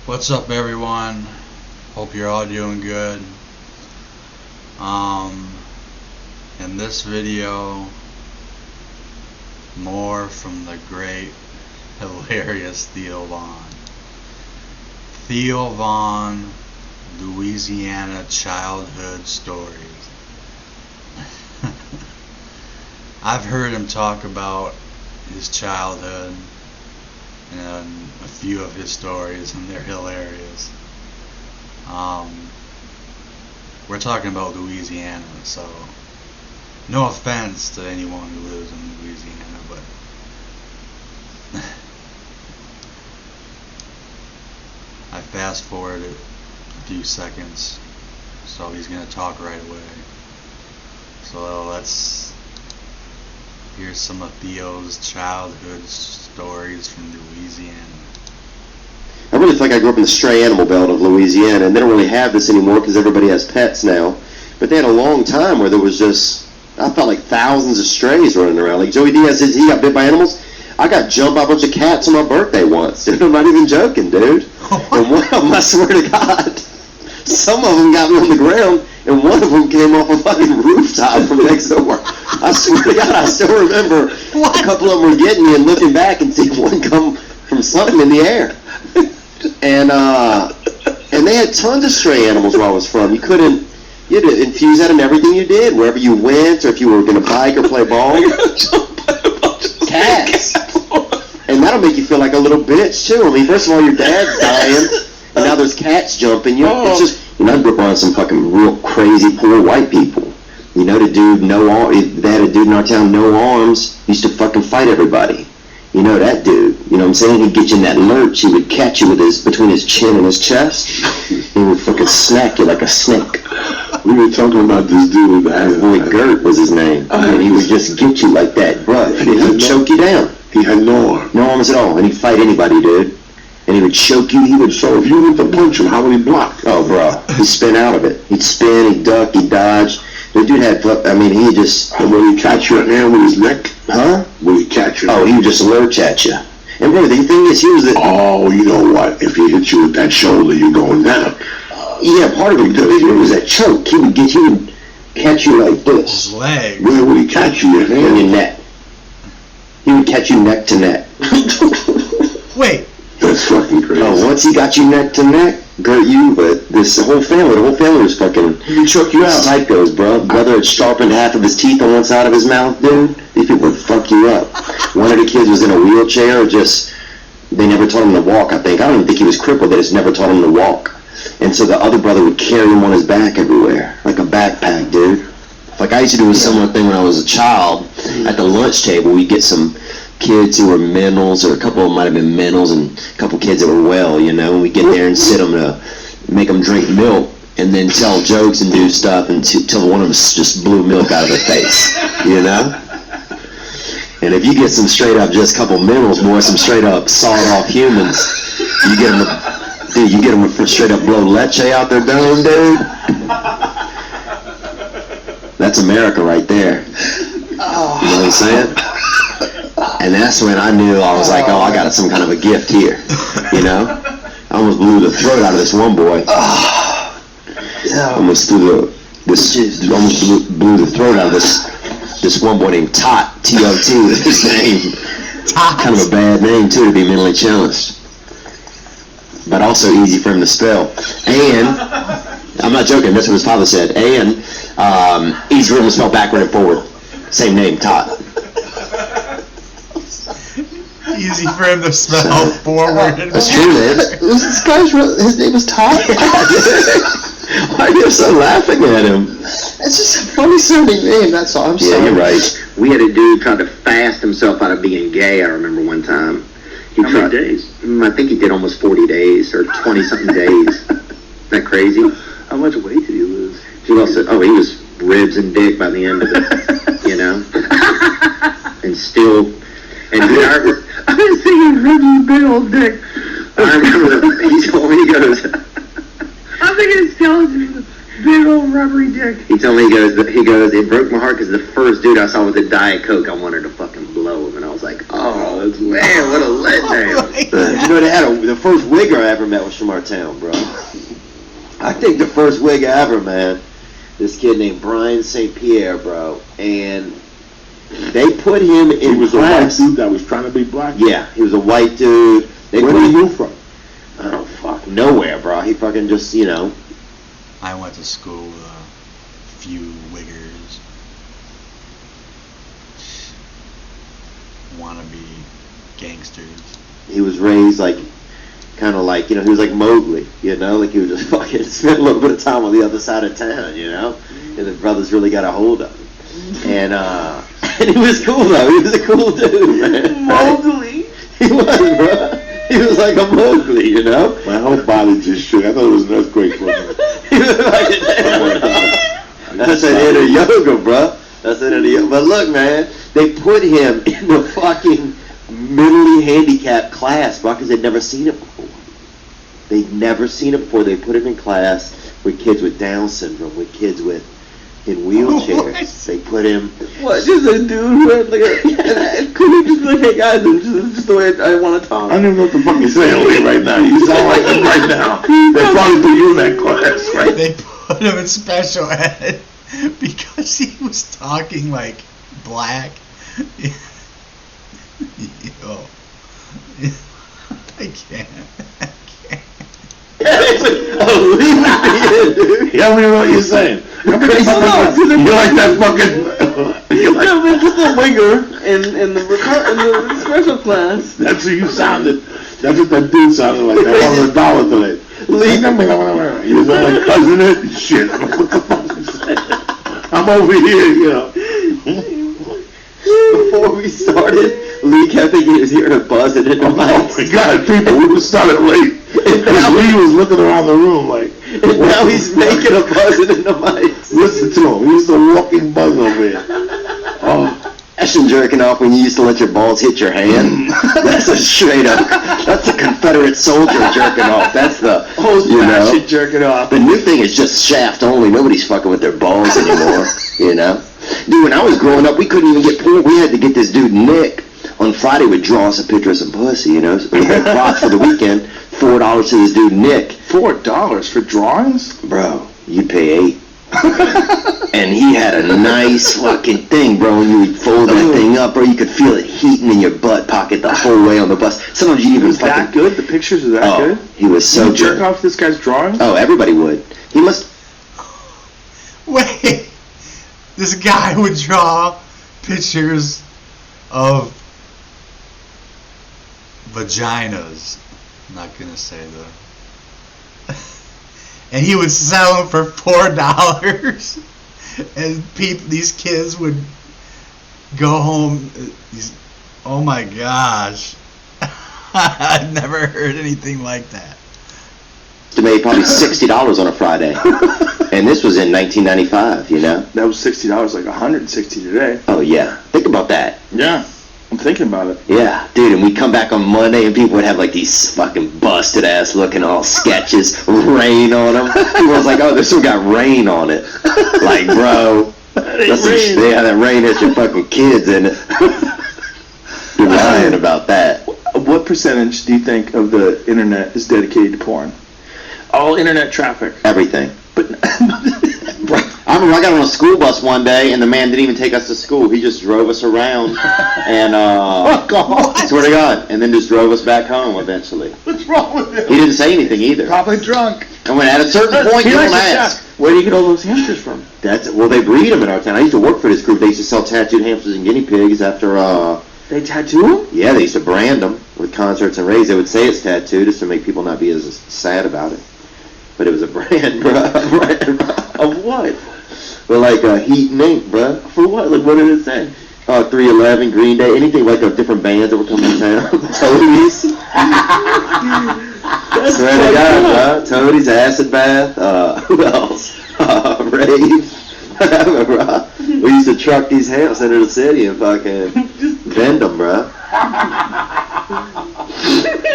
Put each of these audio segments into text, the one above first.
What's up, everyone? Hope you're all doing good. In this video, more from the great, hilarious Theo Von Louisiana childhood stories. I've heard him talk about his childhood and a few of his stories, and they're hilarious. We're talking about Louisiana, so no offense to anyone who lives in Louisiana, but I fast forwarded a few seconds, so he's gonna talk right away. So let's hear some of Theo's childhood stories from Louisiana. I really feel like I grew up in the stray animal belt of Louisiana, and they don't really have this anymore because everybody has pets now. But they had a long time where there was just, I felt like thousands of strays running around. Like Joey Diaz says he got bit by animals. I got jumped by a bunch of cats on my birthday once. Dude, I'm not even joking, dude. And one of them, I swear to God, some of them got me on the ground, and one of them came off a fucking rooftop from next door. I swear to God, I still remember a couple of them were getting me and looking back and seeing one come from something in the air. And they had tons of stray animals where I was from. You had to infuse that in everything you did, wherever you went, or if you were going to bike or play ball. Cats. And that'll make you feel like a little bitch, too. I mean, first of all, your dad's dying, and now there's cats jumping you. It's just, I grew up around some fucking real crazy poor white people. You know, the dude, they had a dude in our town, no arms, used to fucking fight everybody. You know that dude, you know what I'm saying? He'd get you in that lurch, he would catch you with between his chin and his chest. He would fucking snack you like a snake. We were talking about this dude that Boy Gert was his name. And he would just get you like that, bro. He'd choke you down. He had no arm. No arms at all, and he'd fight anybody, dude. And he would choke you, So if you went to punch him, how would he block? Oh, bro, he'd spin out of it. He'd spin, he'd duck, he'd dodge. The dude had, he just... And would he catch your hand with his neck? Huh? Would he catch your Oh, he would just lurch at you. And bro, the thing is, he was the... Oh, you know what? If he hit you with that shoulder, you're going down. Yeah, part of it was that choke. He would catch you like this. His leg. Where would he catch you? Your On hand? your neck. He would catch you neck to neck. Wait. That's fucking crazy. Oh, once he got you neck to neck, Gert, the whole family was fucking... He choke you out. Psychos, bro. Brother had sharpened half of his teeth on one side of his mouth, dude. These people would fuck you up. One of the kids was in a wheelchair, they never taught him to walk, I think. I don't even think he was crippled, they just never taught him to walk. And so the other brother would carry him on his back everywhere, like a backpack, dude. Like I used to do a similar thing when I was a child. At the lunch table, we'd get some kids who were mentals, or a couple of them might have been mentals, and a couple kids that were well, you know, and we'd get there and sit them to make them drink milk, and then tell jokes and do stuff until one of them just blew milk out of their face, you know? And if you get some straight up just couple mentals, boy, some straight up sawed off humans, you get them a straight up blow leche out their dome, dude. That's America right there. You know what I'm saying? And that's when I knew, I was like, oh, I got some kind of a gift here, you know? I almost blew the throat out of this one boy. Almost blew the throat out of this one boy named Tot, T-O-T was his name. Kind of a bad name, too, to be mentally challenged. But also easy for him to spell. And, I'm not joking, that's what his father said, and easy for him to spell backward and forward. Same name, Tot. Easy for him to spell forward. That's true, man. This guy's his name was Todd. Why are you so laughing at him? It's just a funny sounding name, that's all. I'm sorry. Yeah, you're right. We had a dude try to fast himself out of being gay, I remember one time. How many days? I think he did almost 40 days, or 20-something days. Isn't that crazy? How much weight did he lose? He was ribs and dick by the end of it, you know? And still, and I was thinking ribs and big old dick. I remember he told me, he goes, I'm thinking skeleton with a big old rubbery dick. he told me, he goes, it broke my heart because the first dude I saw with a Diet Coke, I wanted to fucking blow him, and I was like, oh, that's man, what a letdown. Oh, You know, they had the first wigger I ever met was from our town, bro. I think the first wigger I ever met, this kid named Brian St. Pierre, bro, and they put him in He was class. a white dude that was trying to be black? Yeah, he was a white dude. They Where put did him, you from? oh, fuck, nowhere, bro. He fucking just, you know. I went to school with a few wiggers. Wannabe gangsters. He was raised like, kind of like, you know, he was like Mowgli, you know, like he would just fucking spend a little bit of time on the other side of town, you know, and the brothers really got a hold of him. And and he was cool though. He was a cool dude, man. Mowgli. He was, bro. He was like a Mowgli, you know. My whole body just shook. I thought it was an earthquake for a minute. He was like that's an inner yoga, bro. That's an inner yoga. But look, man, they put him in the fucking mentally handicapped class, bro, because they'd never seen it before. They'd never seen it before. They put him in class with kids with Down syndrome, with kids with in wheelchairs. They put him. What? Just a dude who had like a. Could he just be like, hey guys, this is just the way I want to talk? I don't even know what the fuck you're saying Lee, right now. You sound like him right now. They probably put you in that class, right? They put him in special ed because he was talking like black. Yo. I can't. Oh, leave me in, dude. You don't even know what you're saying. You're like that fucking. You're like, No, but just a wigger in the special class. that's who you sounded. That's what that dude sounded like. That wanted $1 today. You was like, cousin it? Shit. What the fuck you saying? I'm over here, you know. Before we started, Lee kept thinking he was hearing a buzz and it Oh my God, people, we just started late. Because Lee was looking around the room like, And now he's making a buzzing in the mics. listen to him. He's the walking buzz over here. Oh, That's jerking off when you used to let your balls hit your hand. That's a straight up, that's a Confederate soldier jerking old Old fashioned jerking off. The new thing is just shaft only. Nobody's fucking with their balls anymore, you know? Dude, when I was growing up, we couldn't even get porn. We had to get this dude, Nick, on Friday would draw us a picture of some pussy, you know? So we had props for the weekend, $4 to this dude, Nick. $4 for drawings? Bro, you pay $8. And he had a nice fucking thing, bro, and you would fold that thing up, bro, you could feel it heating in your butt pocket the whole way on the bus. Sometimes you'd even Was that good? The pictures are that good? he was so You jerk good. off this guy's drawings? Oh, everybody would. He must... Wait, this guy would draw pictures of vaginas. I'm not gonna say the. And he would sell them for $4, and these kids would go home. Oh my gosh, I've never heard anything like that. made probably $60 on a Friday. And this was in 1995, you know? That was $60, like $160 today. Oh, yeah. Think about that. Yeah, I'm thinking about it. Yeah, dude, and we'd come back on Monday and people would have like these fucking busted ass looking all sketches, rain on them. People was like, oh, this one got rain on it. Like, bro, that's that rain has your fucking kids in it. You're lying about that. What percentage do you think of the internet is dedicated to porn? All internet traffic. Everything. But I remember I got on a school bus one day and the man didn't even take us to school. He just drove us around and fuck off. swear to God, and then just drove us back home eventually. What's wrong with him? He didn't say anything either. Probably drunk. And when at a certain point you don't ask. Where do you get all those hamsters from? Well, they breed them in our town. I used to work for this group. They used to sell tattooed hamsters and guinea pigs after They tattoo them? yeah, they used to brand them with concerts and raves. They would say it's tattooed just to make people not be as sad about it. But it was a brand, bro. Of what? But like Heat and Ink, bro. For what? Like, what did it say? 311, Green Day, anything like of different bands that were coming to town. Toadies. Swear to God, bro. Toadies, Acid Bath. Who else? Rave. Bro. We used to truck these hamps into the city and fucking vend them, bro.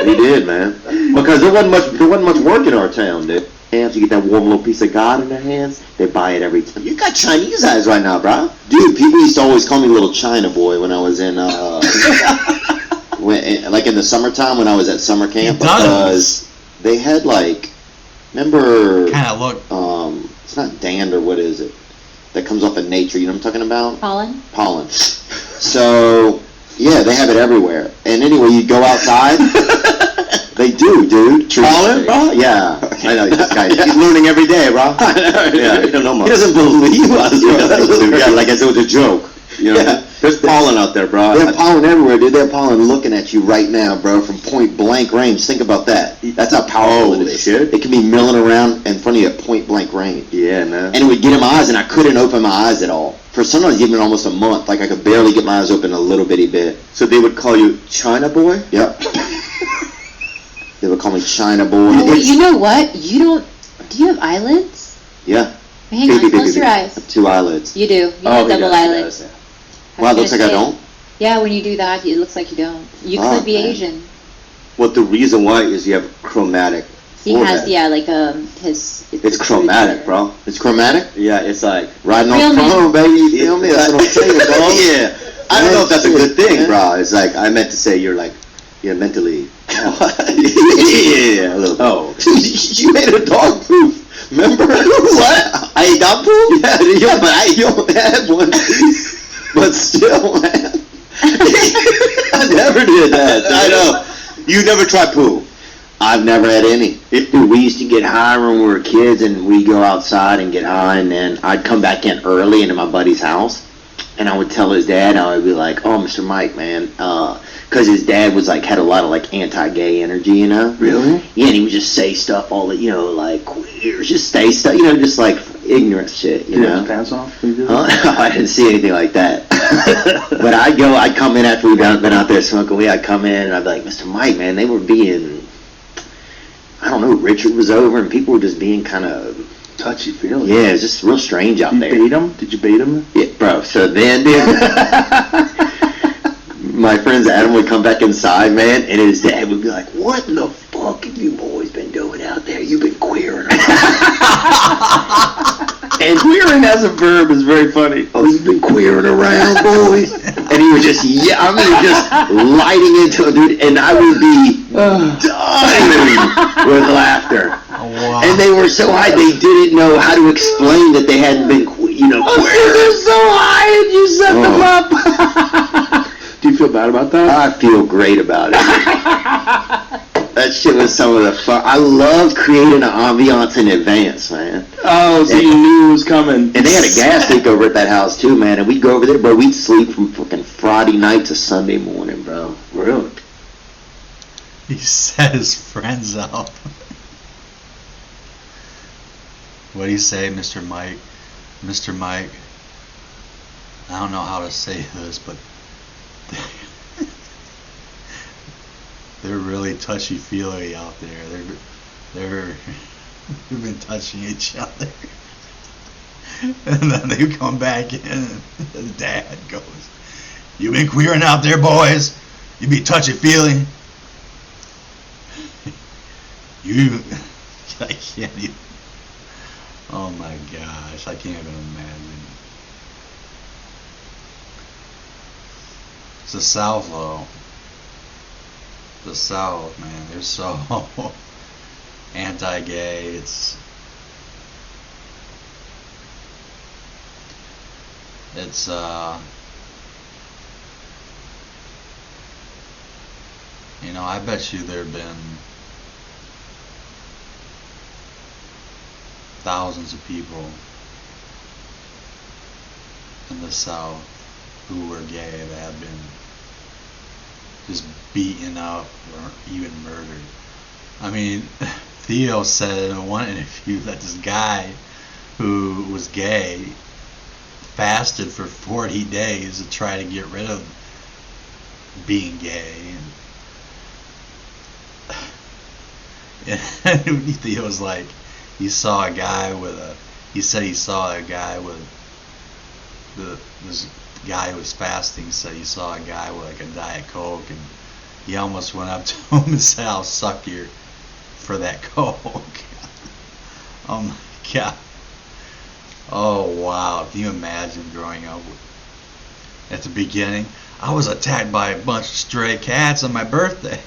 We did, man. Because there wasn't much work in our town, dude. Hands, you get that warm little piece of God in their hands, they buy it every time. You got Chinese eyes right now, bro. Dude, people used to always call me Little China Boy when I was in, like in the summertime when I was at summer camp, It does. because they had like, remember, Kind of look. it's not dander, what is it? That comes off of nature, you know what I'm talking about? Pollen? Pollen. So, yeah, they have it everywhere. And anyway, you go outside. They do, dude. Pollen, bro? Yeah. I know, this guy, he's learning every day, bro. Yeah, You don't know much. he doesn't believe us, bro. Yeah, like as it was a joke. You know? Yeah. There's pollen out there, bro. They have pollen everywhere, dude. They have pollen looking at you right now, bro, from point blank range. Think about that. That's how powerful it is. shit. It can be milling around in front of you at point blank range. Yeah, man. And it would get in my eyes, and I couldn't open my eyes at all. For sometimes even almost a month, like I could barely get my eyes open a little bitty bit. So they would call you China boy? Yep. They would call me China boy. Oh, wait, It's- you know what? You don't. Do you have eyelids? Yeah. Hang on, close your eyes. 2 eyelids. You do. You Oh, have he double does, he eyelids. does, Wow, it looks like I don't. Yeah, when you do that, it looks like you don't. You Oh, could be man. Asian. Well, the reason why is you have chromatic. He has, forehead. yeah, like his. It's chromatic, bro. It's chromatic? Yeah, it's like. Riding Real on men. chrome, baby. You feel me? That's what I'm saying, dog. Yeah. I don't know if that's a good thing, Yeah. bro. It's like, I meant to say you're like, you're mentally. Yeah, a little bit. Oh. You made a dog poop. Remember? What? I ate dog poop? Yeah, but I don't have one. But still, man. I never did that. I know. You never tried poo. I've never had any. Dude, we used to get high when we were kids, and we'd go outside and get high, and then I'd come back in early into my buddy's house, and I would tell his dad, I would be like, "Oh, Mr. Mike, man," because his dad was like, had a lot of like anti-gay energy, you know? Really? Yeah, and he would just say stuff all the, you know, like queers, just say stuff, you know, just like ignorant shit, you You know? have pants off? When you do Huh? that? I didn't see anything like that. But I'd come in after we'd been out there smoking weed, I'd come in and I'd be like, Mr. Mike, man, they were being, I don't know, Richard was over and people were just being kind of, Touchy feely. yeah, it's just real strange out You there. bait him? Did you bait him? Yeah, bro, so then, dude, my friends Adam would come back inside, man, and his dad would be like, "What in the fuck have you boys been doing out there? You've been queering around." And queering as a verb is very funny. "Oh, you've been queering around, boys." And he would just, yeah, I mean, just lighting into it, dude, and I would be dying with laughter. Oh, wow. And they were so high, they didn't know how to explain that they hadn't been, queering. They're so high and you set them Oh. up. Do you feel bad about that? I feel great about it. That shit was some of the fun. I love creating an ambiance in advance, man. Oh, so you knew it was coming. And they had a gas leak over at that house too, man. And we'd go over there, bro. We'd sleep from fucking Friday night to Sunday morning, bro. Really? He set his friends up. What do you say, Mr. Mike? Mr. Mike, I don't know how to say this, but they're really touchy-feely out there. They've been touching each other. And then they come back in and his dad goes, "You been queering out there, boys? You be touchy-feely?" I can't even. Oh my gosh, I can't even imagine. It's the South, though. The South, man, they're so anti-gay. It's you know, I bet you there've been thousands of people in the South who were gay that have been just beaten up or even murdered. I mean, Theo said in one interview that this guy who was gay fasted for 40 days to try to get rid of being gay. And Theo was like, he saw a guy with a, he said he saw a guy with, this guy who was fasting said he saw a guy with like a Diet Coke, and he almost went up to him and said, "I'll suck your for that Coke." Oh my God. Oh wow. Can you imagine growing up at the beginning? I was attacked by a bunch of stray cats on my birthday.